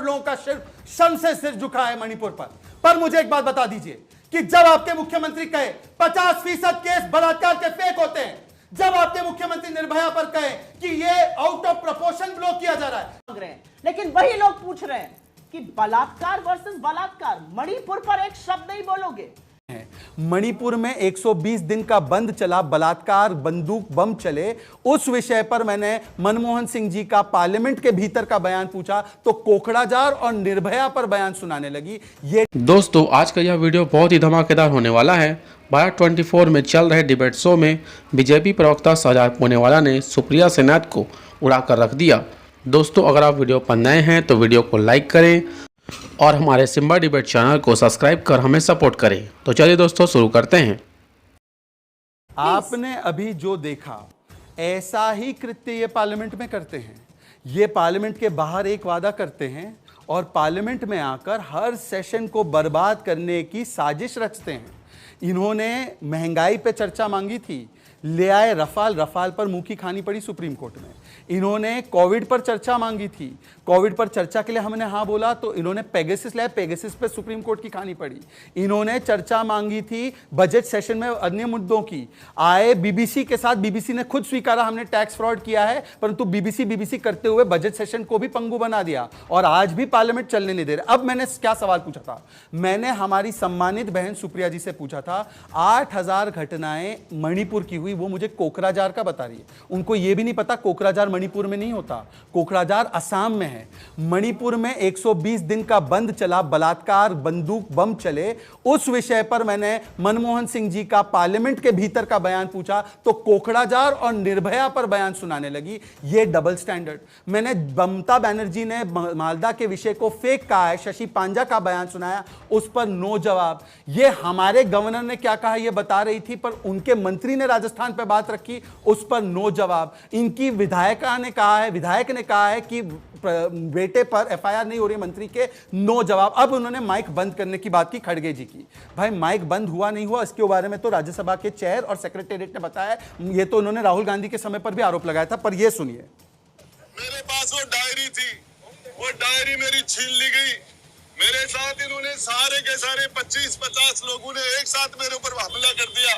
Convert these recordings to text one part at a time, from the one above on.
लोगों का शर्म से सिर झुका है मणिपुर पर मुझे एक बात बता दीजिए कि जब आपके मुख्यमंत्री कहे 50% केस बलात्कार के फेक होते हैं, जब आपके मुख्यमंत्री निर्भया पर कहे कि ये आउट ऑफ प्रोपोर्शन ब्लॉक किया जा रहा है, लेकिन वही लोग पूछ रहे हैं कि बलात्कार वर्सेस बलात्कार, मणिपुर पर एक शब्द नहीं बोलोगे। मणिपुर में 120 दिन का बंद चला, बलात्कार, बंदूक, बम चले, उस विषय पर मैंने मनमोहन सिंह जी का पार्लियामेंट के भीतर का बयान पूछा तो कोकड़ाजार और निर्भया पर बयान सुनाने लगी। ये दोस्तों आज का यह वीडियो बहुत ही धमाकेदार होने वाला है। भारत 24 में चल रहे डिबेट शो में बीजेपी प्रवक्ता शहजाद पूनेवाला ने सुप्रिया सेनाथ को उड़ाकर रख दिया। दोस्तों अगर आप वीडियो पर नए हैं तो वीडियो को लाइक करें और हमारे सिम्बा डिबेट चैनल को सब्सक्राइब कर हमें सपोर्ट करें। तो चलिए दोस्तों शुरू करते हैं। आपने अभी जो देखा ऐसा ही कृत्य ये पार्लियामेंट में करते हैं। ये पार्लियामेंट के बाहर एक वादा करते हैं और पार्लियामेंट में आकर हर सेशन को बर्बाद करने की साजिश रचते हैं। इन्होंने महंगाई पे चर्चा मांगी थी, ले आए रफाल, रफाल पर मुंह की खानी पड़ी सुप्रीम कोर्ट में। इन्होंने कोविड पर चर्चा मांगी थी, कोविड पर चर्चा के लिए हमने हाँ बोला तो इन्होंने पेगासस लाए, पेगासस पे सुप्रीम कोर्ट की खानी पड़ी। इन्होंने चर्चा मांगी थी बजट सेशन में अन्य मुद्दों की, आए बीबीसी के साथ, बीबीसी ने खुद स्वीकारा हमने टैक्स फ्रॉड किया है, परंतु बीबीसी करते हुए बजट सेशन को भी पंगु बना दिया और आज भी पार्लियामेंट चलने नहीं दे रहे। अब मैंने क्या सवाल पूछा था, मैंने हमारी सम्मानित बहन सुप्रिया जी से पूछा था 8000 घटनाएं मणिपुर की हुई, वो मुझे कोकराझार का बता रही है। उनको यह भी नहीं पता कोकराझार मणिपुर में नहीं होता, कोकराझार असम में है। मणिपुर में 120 दिन का बंद चला, बलात्कार, बंदूक, बम चले, उस विषय पर मैंने मनमोहन सिंह जी का पार्लियामेंट के भीतर का बयान पूछा तो कोकराझार और निर्भया पर बयान सुनाने लगी। ये डबल स्टैंडर्ड। मैंने ममता बनर्जी ने मालदा के विषय को फेक कहा है, शशि पांजा का बयान सुनाया, उस पर नो जवाब। ये हमारे गवर्नर ने क्या कहा ये बता रही थी, पर उनके मंत्री ने राजस्थान पे बात रखी, उस पर नो जवाब। इनकी विधायक ने कहा है कि बेटे पर एफआईआर नहीं हो रही मंत्री के, नो जवाब। अब उन्होंने माइक बंद करने की बात की खड़गे जी की। भाई माइक बंद हुआ नहीं हुआ इसके बारे में तो राज्यसभा के चेयर और सेक्रेटेरिएट ने बताया। ये तो उन्होंने राहुल गांधी के समय पर भी आरोप लगाया था, पर ये सुनिए। मेरे पास वो डायरी थी, वो डायरी मेरी छीन ली गई। मेरे साथ इन्होंने सारे के सारे 25-50 लोगों ने एक साथ मेरे ऊपर हमला कर दिया।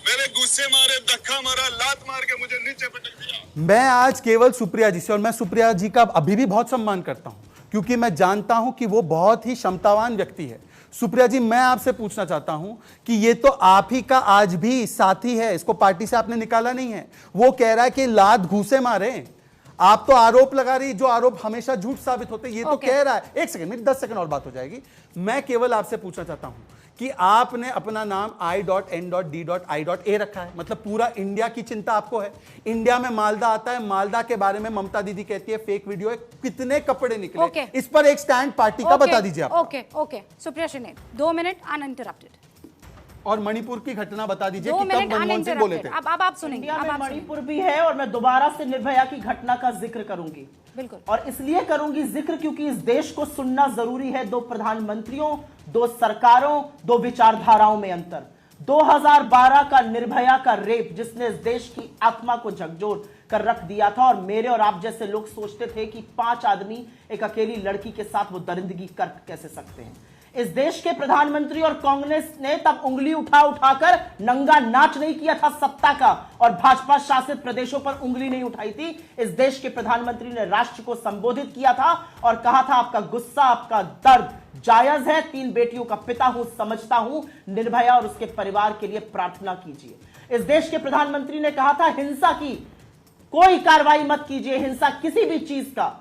मेरे गुस्से मारे, धक्का मारा, लात मार के मुझे नीचे पटक दिया। मैं आज केवल सुप्रिया जी से, और मैं सुप्रिया जी का अभी भी बहुत सम्मान करता हूं क्योंकि मैं जानता हूं कि वो बहुत ही क्षमतावान व्यक्ति है। सुप्रिया जी, मैं आपसे पूछना चाहता हूं कि ये तो आप ही का आज भी साथी है, इसको पार्टी से आपने निकाला नहीं है। वो कह रहा है कि लात घूसे मारे, आप तो आरोप लगा रही, जो आरोप हमेशा झूठ साबित होते, ये तो कह रहा है। एक सेकंड, मेरी 10 सेकंड और बात हो जाएगी। मैं केवल आपसे पूछना चाहता हूं कि आपने अपना नाम I.N.D.I.A रखा है, मतलब पूरा इंडिया की चिंता आपको है। इंडिया में मालदा आता है, मालदा के बारे में ममता दीदी कहती है फेक वीडियो है, कितने कपड़े निकले, इस पर एक स्टैंड पार्टी का बता दीजिए आप। Okay Supriya Senath, 2 minute uninterrupted. और मणिपुर की घटना बता दीजिए कि कब मनमोहन सिंह बोले थे। अब आप सुनेंगे। इंडिया में मणिपुर भी है और मैं दोबारा से निर्भया की घटना का जिक्र करूंगी। बिल्कुल। और इसलिए करूंगी जिक्र क्योंकि इस देश को सुनना जरूरी है। 2 प्रधानमंत्रियों, 2 सरकारों, 2 विचारधाराओं में अंतर। 2012 का निर्भया का रेप जिसने इस देश की आत्मा को झकझोर कर रख दिया था, और मेरे और आप जैसे लोग सोचते थे कि 5 आदमी एक अकेली लड़की के साथ वो दरिंदगी कर कैसे सकते हैं। इस देश के प्रधानमंत्री और कांग्रेस ने तब उंगली उठाकर नंगा नाच नहीं किया था सत्ता का, और भाजपा शासित प्रदेशों पर उंगली नहीं उठाई थी। इस देश के प्रधानमंत्री ने राष्ट्र को संबोधित किया था और कहा था आपका गुस्सा, आपका दर्द जायज है, 3 बेटियों का पिता हूं, समझता हूं, निर्भया और उसके परिवार के लिए प्रार्थना कीजिए। इस देश के प्रधानमंत्री ने कहा था हिंसा की कोई कार्रवाई मत कीजिए, हिंसा किसी भी चीज का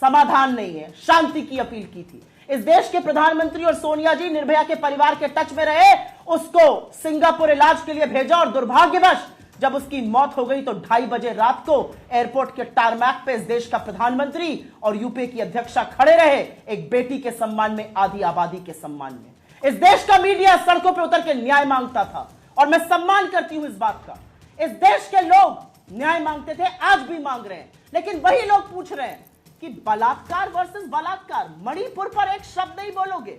समाधान नहीं है, शांति की अपील की थी। इस देश के प्रधानमंत्री और सोनिया जी निर्भया के परिवार के टच में रहे, उसको सिंगापुर इलाज के लिए भेजा, और दुर्भाग्यवश जब उसकी मौत हो गई तो 2:30 बजे रात को एयरपोर्ट के टारमैक पे इस देश का प्रधानमंत्री और यूपीए की अध्यक्षा खड़े रहे, एक बेटी के सम्मान में, आधी आबादी के सम्मान में। इस देश का मीडिया सड़कों पर उतर के न्याय मांगता था, और मैं सम्मान करती हूं इस बात का। इस देश के लोग न्याय मांगते थे, आज भी मांग रहे हैं, लेकिन वही लोग पूछ रहे हैं कि बलात्कार वर्सेस बलात्कार, मणिपुर पर एक शब्द नहीं बोलोगे।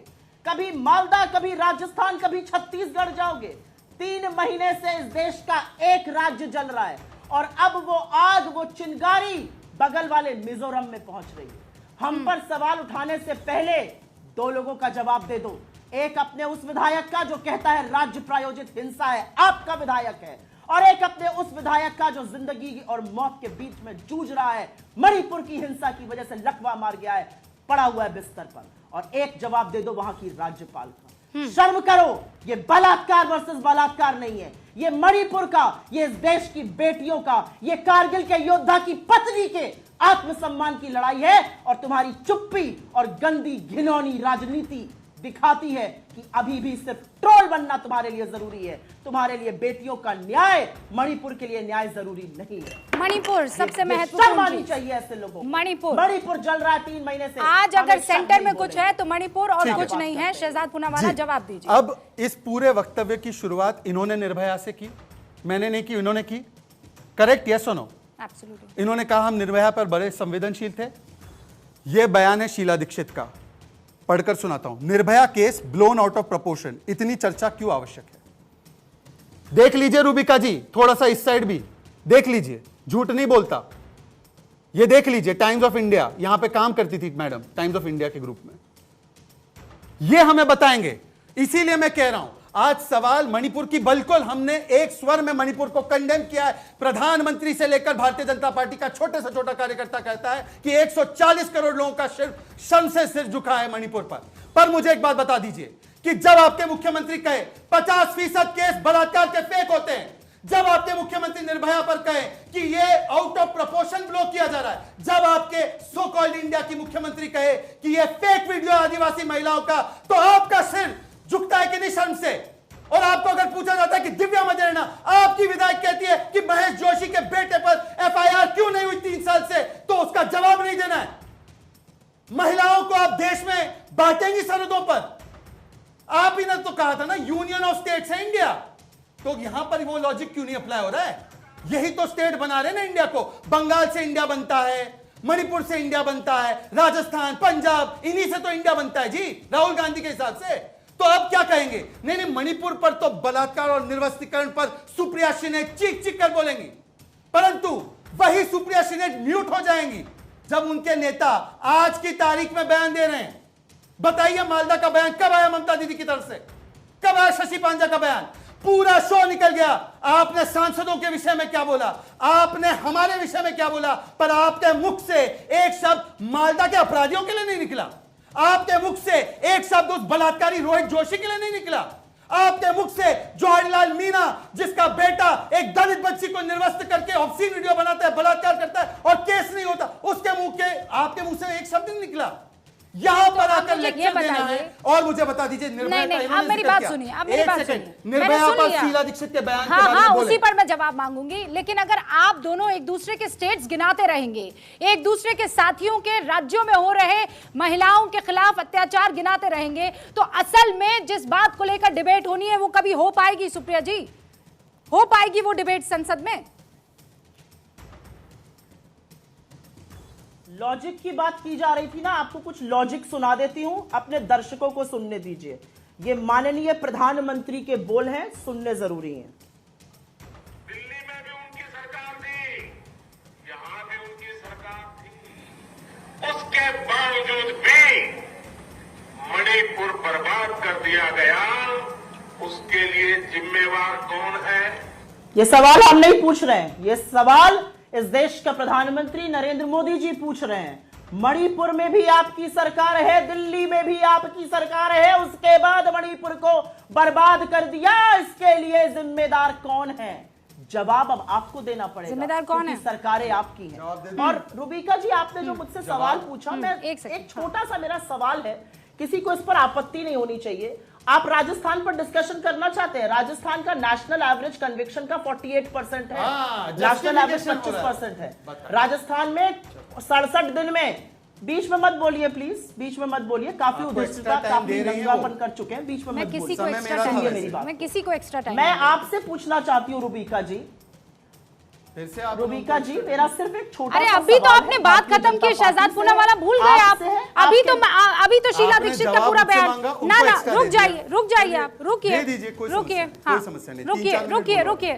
कभी मालदा, कभी राजस्थान, कभी छत्तीसगढ़ जाओगे। 3 महीने से इस देश का एक राज्य जल रहा है, और अब वो आग, वो चिंगारी बगल वाले मिजोरम में पहुंच रही है। हम पर सवाल उठाने से पहले दो लोगों का जवाब दे दो। एक अपने उस विधायक का जो कहता है राज्य प्रायोजित हिंसा है, आपका विधायक है, और एक अपने उस विधायक का जो जिंदगी और मौत के बीच में जूझ रहा है, मणिपुर की हिंसा की वजह से लकवा मार गया है, पड़ा हुआ है बिस्तर पर। और एक जवाब दे दो वहां की राज्यपाल का। शर्म करो, ये बलात्कार वर्सेस बलात्कार नहीं है, ये मणिपुर का, ये इस देश की बेटियों का, ये कारगिल के योद्धा की पत्नी के आत्मसम्मान की लड़ाई है। और तुम्हारी चुप्पी और गंदी घिनौनी राजनीति दिखाती है कि अभी भी सिर्फ ट्रोल बनना तुम्हारे लिए जरूरी है। तुम्हारे लिए बेटियों का न्याय, मणिपुर के लिए न्याय जरूरी नहीं है। मणिपुर सबसे शर्म महत्वपूर्ण आनी चीज। चाहिए ऐसे लोगों को। मणिपुर जल रहा है 3 महीने से। आज अगर हमेशा सेंटर नहीं में कुछ बोलेंगे। है तो मणिपुर और ठीक है। कुछ नहीं है। शहजाद पूनावाला जी। जवाब दीजिए। अब इस पूरे वक्तव्य की शुरुआत इन्होंने निर्भया से की, मैंने नहीं की, इन्होंने की। करेक्ट, यस और नो? एब्सोल्युटली। इन्होंने कहा हम निर्भया पर बड़े संवेदनशील थे। यह बयान है शीला दीक्षित का, पढ़कर सुनाता हूं। Nirbhaya case blown out of proportion, इतनी चर्चा क्यों आवश्यक है? देख लीजिए रूबिका जी, थोड़ा सा इस साइड भी देख लीजिए, झूठ नहीं बोलता। ये देख लीजिए, टाइम्स ऑफ इंडिया, यहां पे काम करती थी मैडम टाइम्स ऑफ इंडिया के ग्रुप में, ये हमें बताएंगे। इसीलिए मैं कह रहा हूं आज सवाल मणिपुर की, बिल्कुल हमने एक स्वर में मणिपुर को कंडेम किया है। प्रधानमंत्री से लेकर भारतीय जनता पार्टी का छोटे से छोटा कार्यकर्ता कहता है कि 140 करोड़ लोगों का शर्म से सिर झुका है मणिपुर पर मुझे एक बात बता दीजिए कि जब आपके मुख्यमंत्री कहे 50% केस बलात्कार के फेक होते हैं, जब आपके मुख्यमंत्री निर्भया पर कहे कि ये आउट ऑफ प्रोपोर्शन ब्लो किया जा रहा है, जब आपके सो कॉल्ड इंडिया की मुख्यमंत्री कहे कि ये फेक वीडियो आदिवासी महिलाओं का, तो आपका सिर झुकता है कि नहीं शर्म से? और आपको अगर पूछा जाता है कि दिव्या मदेरणा, आपकी विधायक कहती है कि महेश जोशी के बेटे पर एफआईआर क्यों नहीं हुई 3 साल से, तो उसका जवाब नहीं देना है। महिलाओं को आप देश में बांटेंगी सरहदों पर। आप ही ने तो कहा था ना यूनियन ऑफ स्टेट्स है इंडिया, तो यहां पर वो लॉजिक क्यों नहीं अप्लाई हो रहा है? यही तो स्टेट बना रहे ना इंडिया को। बंगाल से इंडिया बनता है, मणिपुर से इंडिया बनता है, राजस्थान, पंजाब, इन्हीं से तो इंडिया बनता है जी, राहुल गांधी के हिसाब से। तो अब क्या कहेंगे? नहीं नहीं, मणिपुर पर तो बलात्कार और निर्वस्त्रीकरण पर सुप्रिया शिंदे चीख चीख कर बोलेंगी, परंतु वही सुप्रिया शिंदे म्यूट हो जाएंगी जब उनके नेता आज की तारीख में बयान दे रहे हैं। बताइए मालदा का बयान कब आया ममता दीदी की तरफ से? कब आया शशि पांजा का बयान? पूरा शो निकल गया। आपने सांसदों के विषय में क्या बोला, आपने हमारे विषय में क्या बोला, पर आपके मुख से एक शब्द मालदा के अपराधियों के लिए नहीं निकला। आपके मुख से एक शब्द उस बलात्कारी रोहित जोशी के लिए नहीं निकला। आपके मुख से जवाहरलाल मीना, जिसका बेटा एक दलित बच्ची को निर्वस्त्र करके ऑब्सीन वीडियो बनाता है, बलात्कार करता है और केस नहीं होता, उसके मुंह के, आपके मुंह से एक शब्द नहीं निकला। यहां पर आकर लेक्चर देना है। और मुझे बता दीजिए निर्भया नहीं, का आप मेरी बात सुनिए, आप मेरी बात सुनिए। निर्भया पर शीला दीक्षित के बयान के हाँ बारे में हाँ, बोले। उसी पर मैं जवाब मांगूंगी। लेकिन अगर आप दोनों एक दूसरे के स्टेट्स गिनाते रहेंगे, एक दूसरे के साथियों के राज्यों में हो रहे महिलाओं के खिलाफ अत्याचार गिनाते रहेंगे, तो असल में जिस बात को लेकर डिबेट होनी है वो कभी हो पाएगी? सुप्रिया जी, हो पाएगी वो डिबेट संसद में? लॉजिक की बात की जा रही थी ना, आपको कुछ लॉजिक सुना देती हूं, अपने दर्शकों को सुनने दीजिए। ये माननीय प्रधानमंत्री के बोल हैं, सुनने जरूरी हैं। दिल्ली में भी उनकी सरकार थी, यहां भी उनकी सरकार थी, उसके बावजूद भी मणिपुर बर्बाद कर दिया गया। उसके लिए जिम्मेवार कौन है? ये सवाल हम नहीं पूछ रहे हैं, ये सवाल इस देश का प्रधानमंत्री नरेंद्र मोदी जी पूछ रहे हैं। मणिपुर में भी आपकी सरकार है, दिल्ली में भी आपकी सरकार है, उसके बाद मणिपुर को बर्बाद कर दिया, इसके लिए जिम्मेदार कौन है? जवाब अब आपको देना पड़ेगा। जिम्मेदार कौन है? सरकारें आपकी हैं। और रूबिका जी, आपने जो मुझसे सवाल पूछा, मैं एक छोटा सा मेरा सवाल है, किसी को इस पर आपत्ति नहीं होनी चाहिए। आप राजस्थान पर डिस्कशन करना चाहते हैं? राजस्थान का नेशनल एवरेज कन्विक्शन का 48% है, नेशनल एवरेज 25% है। राजस्थान में 67 दिन में, बीच में मत बोलिए प्लीज, बीच में मत बोलिए, काफी उद्देश्यता, काफी लंगापन कर चुके हैं, बीच में मत बोलिए। किसी को एक्स्ट्रा टाइम, मैं किसी को एक्स्ट्रा टाइम, मैं आपसे पूछना चाहती हूँ रूबिका जी, फिर से आप रूबिका जी, मेरा सिर्फ एक छोटा, अरे अभी तो आपने बात खत्म की, शहजाद पूनावाला भूल गए आप। अभी तो शीला दीक्षित का पूरा बयान। ना ना, रुक जाइए आप, रुकिए, हाँ,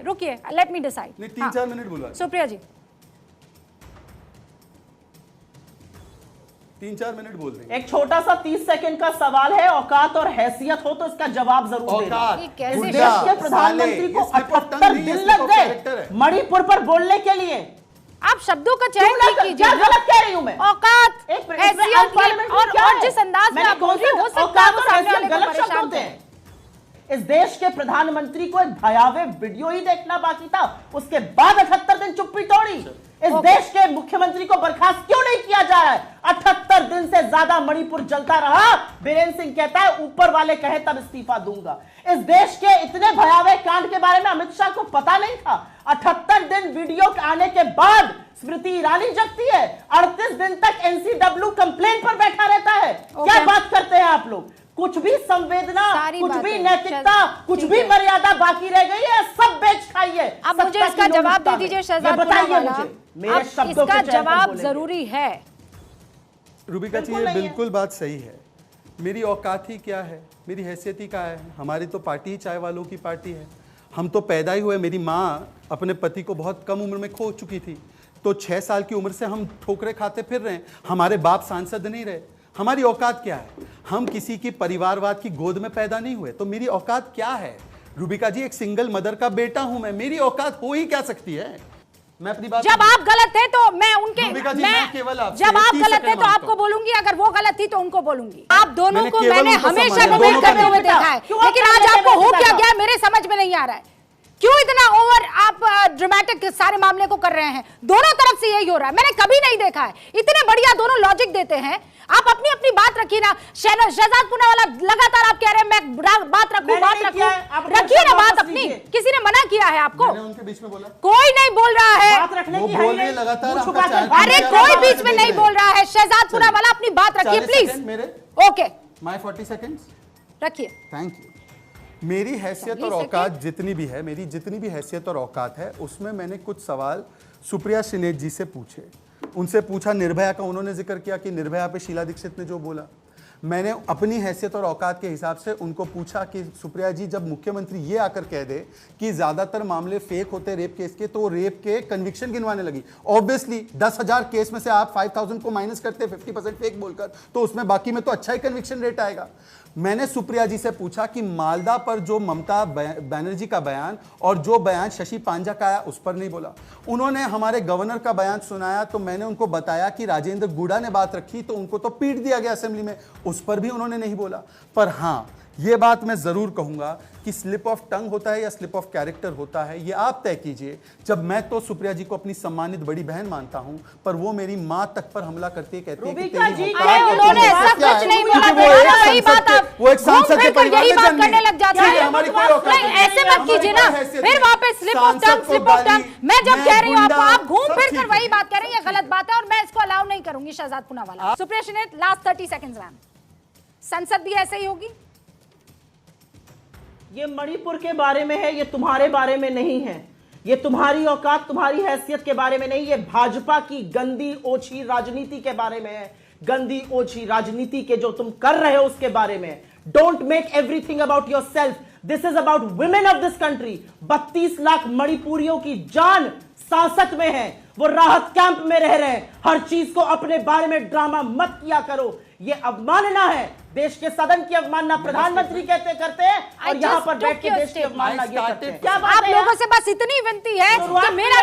रुकिए, लेट मी डिसाइड। 3-4 मिनट बोलवा। सुप्रिया जी, 3-4 मिनट बोल देंगे। एक छोटा सा 30 सेकंड का सवाल है, औकात और हैसियत हो तो इसका जवाब जरूर देना। औकात, ये कैसे इस देश के प्रधानमंत्री को 78 दिन लग गए मणिपुर पर बोलने के लिए। आप शब्दों का चयन ठीक कीजिए। क्या गलत कह रही हूं मैं? औकात, एक हैसियत और जिस अंदाज में आप बोल रही हो सकता है वो सामने वाले को गलत शब्द परेशान होते करें। हैं। इस देश के प्रधानमंत्री को एक भयावह वीडियो ही देखना बाकी था, उसके बाद 78 दिन चुप्पी तोड़ी। इस देश के मुख्यमंत्री को बर्खास्त क्यों नहीं किया जा रहा है? 78 दिन से ज्यादा मणिपुर जलता रहा। बीरेन्द्र सिंह कहता है ऊपर वाले कहे तब इस्तीफा दूंगा। इस देश के इतने भयावह कांड के बारे में अमित शाह को पता नहीं था। 78 दिन वीडियो आने के बाद स्मृति ईरानी जगती है। 38 दिन तक एनसीडब्ल्यू कंप्लेंट पर बैठा रहता है। क्या बात करते हैं आप लोग? कुछ भी संवेदना, कुछ भी नैतिकता, कुछ भी मर्यादा बाकी रह गई है, सब बेच खाई है। अब मुझे इसका जवाब दे दीजिए शहजाद पूनावाला। मेरे शब्दों इसका के चयन पर जवाब बोलेंगे। जरूरी है। रूबिका जी, बिल्कुल ये नहीं है। बिल्कुल बात सही है। मेरी औकात ही क्या है, मेरी हैसियत ही क्या है? हमारी तो पार्टी ही चाय वालों की पार्टी है। हम तो पैदा ही हुए, मेरी माँ अपने पति को बहुत कम उम्र में खो चुकी थी, तो 6 साल की उम्र से हम ठोकरे खाते फिर रहे हैं। हमारे बाप सांसद नहीं रहे। हमारी औकात क्या है? हम किसी की परिवारवाद की गोद में पैदा नहीं हुए, तो मेरी औकात क्या है? रूबिका जी, एक सिंगल मदर का बेटा हूं मैं, मेरी औकात हो ही क्या सकती है? मैं अपनी बात जब आप गलत थे तो मैं उनके रूबिका जी, मैं केवल आपसे जब आप 30 गलत थे सेकंड तो मांगता आपको हूं। बोलूंगी, अगर वो गलत थी तो उनको बोलूंगी। आप दोनों मैंने को केवल मैंने उनको हमेशा सम्मान डिबेट दिया। करते हुए दोनों देखा है, क्यों लेकिन आप आज आपको हो कहते क्या हैं? गया मेरे समझ में नहीं आ रहा है। क्यों इतना ओवर आप ड्रामेटिक सारे मामले को कर रहे हैं? दोनों तरफ से यही हो रहा है, मैंने कभी नहीं देखा है। इतने बढ़िया दोनों लॉजिक देते हैं। आप अपनी अपनी बात रखिए ना। शहजाद पूनावाला लगातार आप कह रहे हैं मैं बात रखूं, मैंने बात नहीं किया है, आप रखूं। अपना रखिए ना शब्द बात वापस अपनी। लीजिए। किसी ने मना किया है आपको? मैंने उनके बीच में बोला, कोई नहीं बोल रहा है। बात रखने वो की बोल है रही है नहीं। लगातार, मुंह आपका छुपा के चाय- बात अरे कर कोई रहे हैं। बीच में नहीं बोल रहा है। शहजाद पूनावाला अपनी बात रखिए 40 प्लीज। सेकंड मेरे, ओके, माय 40 सेकंड्स, रखिए। Thank you. मेरी हैसियत और 40 औकात जितनी भी है, मेरी जितनी भी हैसियत और औकात है, उसमें मैंने कुछ सवाल सुप्रिया श्रीनेत जी से पूछे। उनसे पूछा निर्भया का, उन्होंने जिक्र किया कि निर्भया पे शीला दीक्षित ने जो बोला। मैंने अपनी हैसियत और औकात के हिसाब से उनको पूछा कि सुप्रिया जी, जब मुख्यमंत्री ये आकर कह दे कि ज़्यादातर मामले फेक होते रेप केस के, तो रेप के कन्विक्शन गिनवाने लगी। ऑब्वियसली 10,000 केस में से आप 5,000 को माइनस करते 50% फेक बोलकर, तो उसमें बाकी में तो अच्छा ही कन्विक्शन रेट आएगा। मैंने सुप्रिया जी से पूछा कि मालदा पर जो ममता बनर्जी का बयान और जो बयान शशि पांजा का आया, उस पर नहीं बोला। उन्होंने हमारे गवर्नर का बयान सुनाया, तो मैंने उनको बताया कि राजेंद्र गुड़ा ने बात रखी तो उनको तो पीट दिया गया असेंबली में, उस पर भी उन्होंने नहीं बोला। पर हाँ, ये बात मैं जरूर कहूंगा कि स्लिप ऑफ टंग होता है या स्लिप ऑफ कैरेक्टर होता है, ये आप तय कीजिए। जब मैं तो सुप्रिया जी को अपनी सम्मानित बड़ी बहन मानता हूं, पर वो मेरी मां तक पर हमला करती है, कहती है कि रूबिका तेरी जी, औकात अरे है, उन्होंने तेरी ऐसा औकात क्या कुछ है? नहीं क्योंकि बोला। वो एक वही सांसद बात के- आप वो एक सांसद घूम के फिर कर परिवार यही में बात जन्मी करने है। लग जाते ठीक हैं। है, हमारी कोई औकात नहीं, ऐसे मत कीजिए ना, फिर वहां pay slip of tongue, slip of tongue. मैं जब कह रही हूँ आपको, आप घूम फिर कर वही बात कह रही हैं, गलत बात है और मैं इसको अलाउ नहीं करूंगी। Shahzad Poonawalla, Supriya Shrinate, last 30 seconds ma'am. संसद भी ऐसे ही होगी? ये मणिपुर के बारे में है, ये तुम्हारे बारे में नहीं है। ये तुम्हारी औकात, तुम्हारी हैसियत के बारे में नहीं, ये भाजपा की गंदी ओछी राजनीति के बारे में है। गंदी ओछी राजनीति के जो तुम कर रहे हो उसके बारे में। Don't make everything about yourself, this is about women of this country. 32 lakh मणिपुरियों की जान सांसत में है, वो राहत कैंप में रह रहे हैं। हर चीज को अपने बारे में ड्रामा मत किया करो, ये अवमानना है। देश के सदन की अवमानना प्रधानमंत्री कहते करते हैं और यहाँ पर बैठ के देश की अवमानना ये करते हैं। क्या बात आप है लोगों से बस इतनी विनती है कि मेरा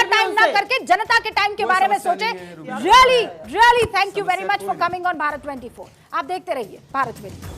टाइम ना करके जनता के टाइम के बारे में सोचें। Really thank you very much for coming on Bharat 24। आप देखते रहिए भारत 24।